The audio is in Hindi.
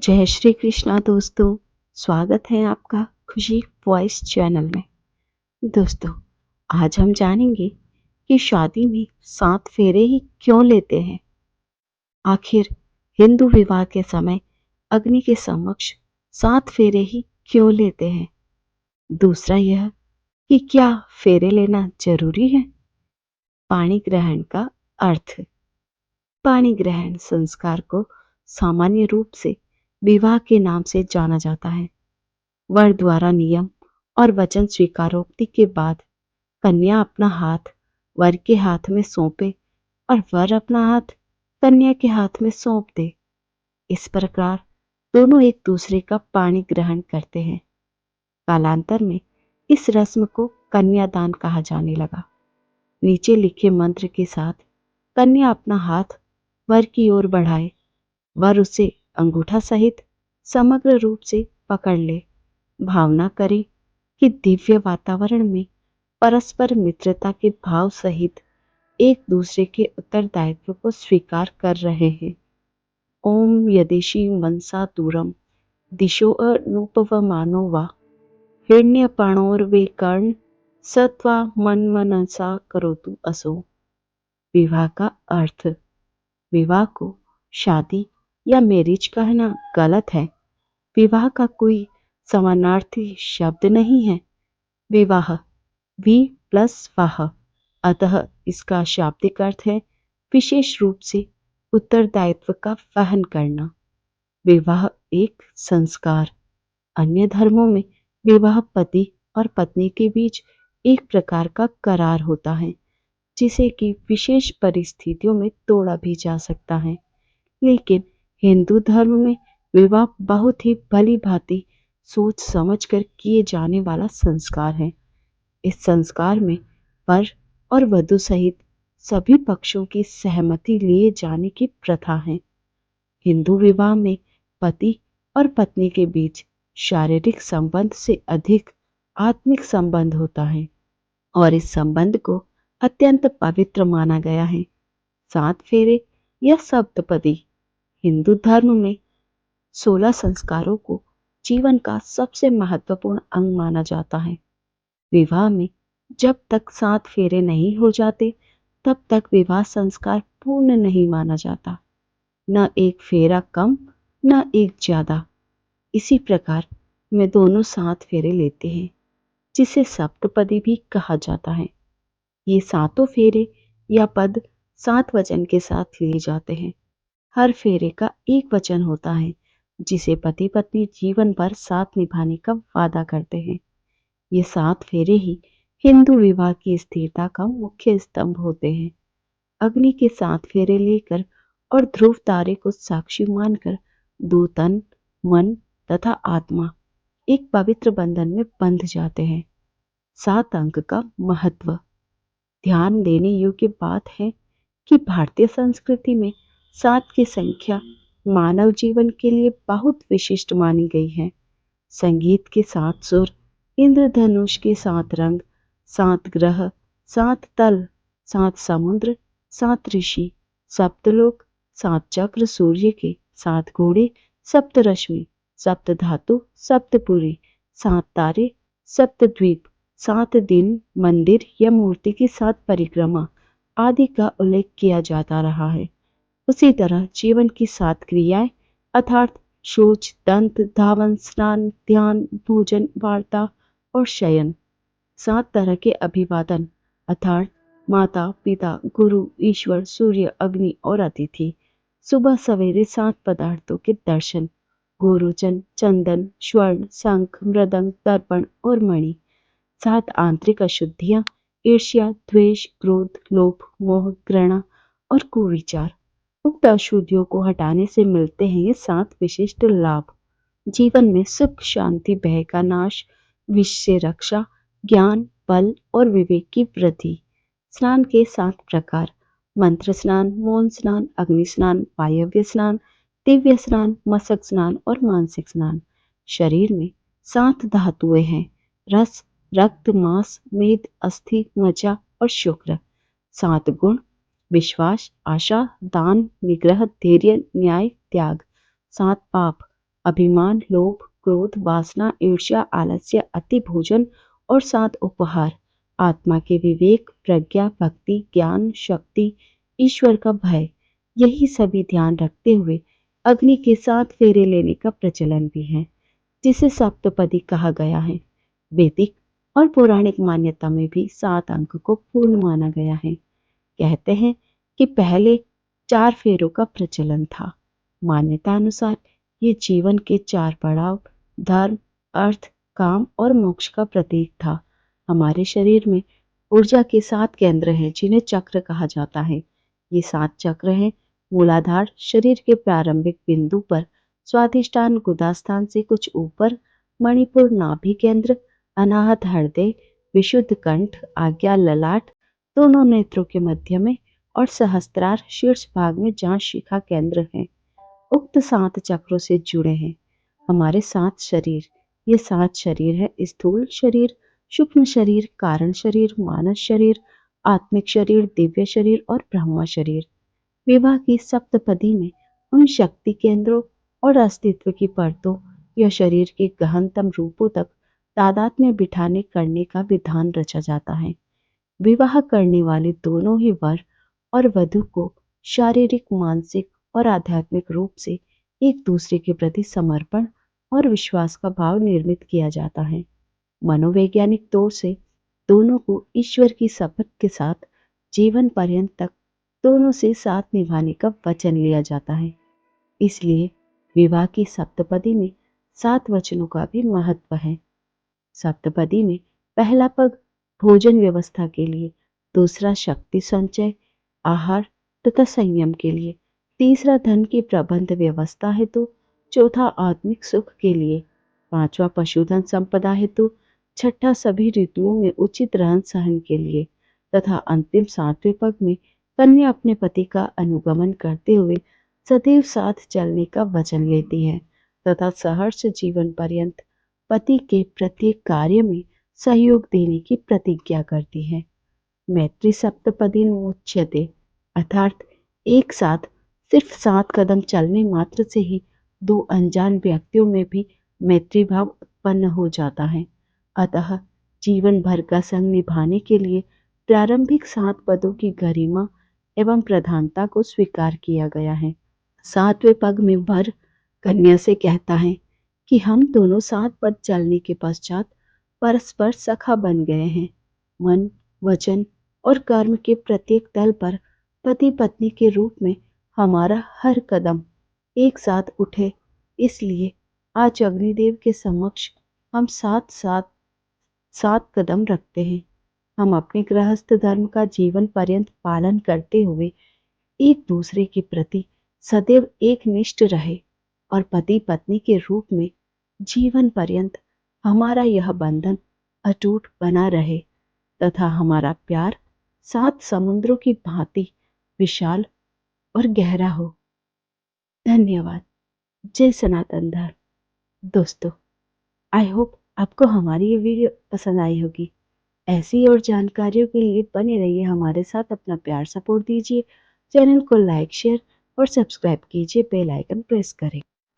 जय श्री कृष्णा दोस्तों। स्वागत है आपका खुशी वॉइस चैनल में। दोस्तों, आज हम जानेंगे कि शादी में 7 फेरे ही क्यों लेते हैं। आखिर हिंदू विवाह के समय अग्नि के समक्ष 7 फेरे ही क्यों लेते हैं। दूसरा यह कि क्या फेरे लेना जरूरी है। पाणी ग्रहण का अर्थ। पाणी ग्रहण संस्कार को सामान्य रूप से विवाह के नाम से जाना जाता है। वर द्वारा नियम और वचन स्वीकारोक्ति के बाद कन्या अपना हाथ वर के हाथ में सौंपे और वर अपना हाथ कन्या के हाथ में सौंप दे। इस प्रकार दोनों एक दूसरे का पाणी ग्रहण करते हैं। कालांतर में इस रस्म को कन्यादान कहा जाने लगा। नीचे लिखे मंत्र के साथ कन्या अपना हाथ वर की ओर बढ़ाए, वर उसे अंगूठा सहित समग्र रूप से पकड़ ले। भावना करे कि दिव्य वातावरण में परस्पर मित्रता के भाव सहित एक दूसरे के उत्तरदायित्व को स्वीकार कर रहे हैं। ओम यदेशी मनसा दूरम दिशो अनुपवमानो वा हिरण्यपणोर्वे कर्ण सत्वा मनमनसा करोतु असो। विवाह का अर्थ। विवाह को शादी या मैरिज कहना गलत है। विवाह का कोई समानार्थी शब्द नहीं है। विवाह वि प्लस वाह, अतः इसका शाब्दिक अर्थ है विशेष रूप से उत्तरदायित्व का वहन करना। विवाह एक संस्कार। अन्य धर्मों में विवाह पति और पत्नी के बीच एक प्रकार का करार होता है, जिसे कि विशेष परिस्थितियों में तोड़ा भी जा सकता है। लेकिन हिंदू धर्म में विवाह बहुत ही भली भांति सोच समझ कर किए जाने वाला संस्कार है। इस संस्कार में वर और वधू सहित सभी पक्षों की सहमति लिए जाने की प्रथा है। हिंदू विवाह में पति और पत्नी के बीच शारीरिक संबंध से अधिक आत्मिक संबंध होता है और इस संबंध को अत्यंत पवित्र माना गया है। 7 फेरे या सप्तपदी हिंदू धर्म में 16 संस्कारों को जीवन का सबसे महत्वपूर्ण अंग माना जाता है। विवाह में जब तक 7 फेरे नहीं हो जाते तब तक विवाह संस्कार पूर्ण नहीं माना जाता। न एक फेरा कम न एक ज्यादा। इसी प्रकार में दोनों 7 फेरे लेते हैं, जिसे सप्तपदी भी कहा जाता है। ये 7 फेरे या पद 7 वचन के साथ लिए जाते हैं। हर फेरे का एक वचन होता है, जिसे पति पत्नी जीवन भर साथ निभाने का वादा करते हैं। ये 7 फेरे ही हिंदू विवाह की स्थिरता का मुख्य स्तंभ होते हैं। अग्नि के 7 फेरे लेकर और ध्रुव तारे को साक्षी मानकर दो तन, मन तथा आत्मा एक पवित्र बंधन में बंध जाते हैं। 7 अंक का महत्व। ध्यान देने योग्य बात है कि भारतीय संस्कृति में 7 की संख्या मानव जीवन के लिए बहुत विशिष्ट मानी गई है। संगीत के 7 सुर, इंद्रधनुष के 7 रंग, 7 ग्रह, 7 तल, 7 समुद्र, 7 ऋषि, सप्तलोक, 7 चक्र, सूर्य के 7 घोड़े, सप्तरश्मि, सप्त धातु, सप्तपुरी, 7 तारे, सप्तद्वीप, 7 दिन, मंदिर या मूर्ति की 7 परिक्रमा आदि का उल्लेख किया जाता रहा है। उसी तरह जीवन की 7 क्रियाएं अर्थात शौच, दंत, धावन, स्नान, ध्यान, भोजन, वार्ता और शयन, 7 तरह के अभिवादन अर्थात माता, पिता, गुरु, ईश्वर, सूर्य, अग्नि और अतिथि, सुबह सवेरे 7 पदार्थों के दर्शन, गोरोचन, चंदन, स्वर्ण, शंख, मृदंग, दर्पण और मणि, 7 आंतरिक अशुद्धियां, ईर्ष्या, द्वेष, क्रोध, लोभ, मोह, घृणा और कुविचार। उक्त अशुद्धियों को हटाने से मिलते हैं ये 7 विशिष्ट लाभ। जीवन में सुख, शांति, भय का नाश, विष से रक्षा, ज्ञान, बल और विवेक की वृद्धि। स्नान के 7 प्रकार। मंत्र स्नान, मौन स्नान, अग्नि स्नान, वायव्य स्नान, दिव्य स्नान, मशक स्नान और मानसिक स्नान। शरीर में 7 धातुएं हैं। रस, रक्त, मांस, मेद, अस्थि, मज्जा और शुक्र। 7 गुण। विश्वास, आशा, दान, निग्रह, धैर्य, न्याय, त्याग। 7 पाप। अभिमान, लोभ, क्रोध, वासना, ईर्ष्या, आलस्य, अति भोजन और 7 उपहार। आत्मा के विवेक, प्रज्ञा, भक्ति, ज्ञान, शक्ति, ईश्वर का भय, यही सभी ध्यान रखते हुए अग्नि के 7 फेरे लेने का प्रचलन भी है, जिसे सप्तपदी कहा गया है। वैदिक और पौराणिक मान्यता में भी 7 अंक को पूर्ण माना गया है। कहते हैं कि पहले 4 फेरों का प्रचलन था। मान्यता अनुसार ये जीवन के 4 पड़ाव, धर्म, अर्थ, काम और मोक्ष का प्रतीक था। हमारे शरीर में ऊर्जा के 7 केंद्र हैं, जिन्हें चक्र कहा जाता है। ये 7 चक्र हैं: मूलाधार, शरीर के प्रारंभिक बिंदु पर, स्वाधिष्ठान गुदास्थान से कुछ ऊपर, मणिपुर नाभि केंद्र, अनाहत हृदय, विशुद्ध कंठ, आज्ञा ललाट दोनों नेत्रों के मध्य में, और सहस्त्रार शीर्ष भाग में, जहाँ शिखा केंद्र है। उक्त 7 चक्रों से जुड़े हैं हमारे 7 शरीर। ये 7 शरीर है: स्थूल शरीर, सूक्ष्म शरीर, कारण शरीर, मानस शरीर, आत्मिक शरीर, दिव्य शरीर और ब्रह्मा शरीर। विवाह की सप्तपदी में उन शक्ति केंद्रों और अस्तित्व की परतों या शरीर के गहनतम रूपों तक तादाद में बिठाने करने का विधान रचा जाता है। विवाह करने वाले दोनों ही वर और वधू को शारीरिक, मानसिक और आध्यात्मिक रूप से एक दूसरे के प्रति समर्पण और विश्वास का भाव निर्मित किया जाता है। मनोवैज्ञानिक तौर से दोनों को ईश्वर की शपथ के साथ जीवन पर्यंत तक दोनों से साथ निभाने का वचन लिया जाता है। इसलिए विवाह की सप्तपदी में 7 वचनों का भी महत्व है। सप्तपदी में पहला पद भोजन व्यवस्था के लिए, दूसरा शक्ति संचय, आहार तथा संयम के लिए, तीसरा धन की प्रबंध व्यवस्था हेतु, चौथा आत्मिक सुख के लिए, पांचवा पशुधन संपदा हेतु, छठा सभी ऋतुओं में उचित रहन सहन के लिए तथा अंतिम 7वें पद में कन्या अपने पति का अनुगमन करते हुए सदैव साथ चलने का वचन लेती है तथा सहर्ष जीवन पर्यंत पति के प्रत्येक कार्य में सहयोग देने की प्रतिज्ञा करती है। मैत्री सप्तपदी मुच्यते, अर्थात एक साथ सिर्फ 7 कदम चलने मात्र से ही 2 अनजान व्यक्तियों में भी मैत्री भाव उत्पन्न हो जाता है। अतः जीवन भर का संग निभाने के लिए प्रारंभिक 7 पदों की गरिमा एवं प्रधानता को स्वीकार किया गया है। 7वें पद में वर कन्या से कहता है कि हम दोनों 7 पद चलने के पश्चात परस्पर सखा बन गए हैं। मन, वचन और कर्म के प्रत्येक तल पर पति पत्नी के रूप में हमारा हर कदम एक साथ उठे, इसलिए आज अग्निदेव के समक्ष हम 7 कदम रखते हैं। हम अपने गृहस्थ धर्म का जीवन पर्यंत पालन करते हुए एक दूसरे के प्रति सदैव एक निष्ठ रहे और पति पत्नी के रूप में जीवन पर्यंत हमारा यह बंधन अटूट बना रहे तथा हमारा प्यार 7 समुद्रों की भांति विशाल और गहरा हो। धन्यवाद। जय सनातन धर्म। दोस्तों, आई होप आपको हमारी ये वीडियो पसंद आई होगी। ऐसी और जानकारियों के लिए बने रहिए हमारे साथ, अपना प्यार सपोर्ट दीजिए। चैनल को लाइक, शेयर और सब्सक्राइब कीजिए, बेल आइकन प्रेस करें।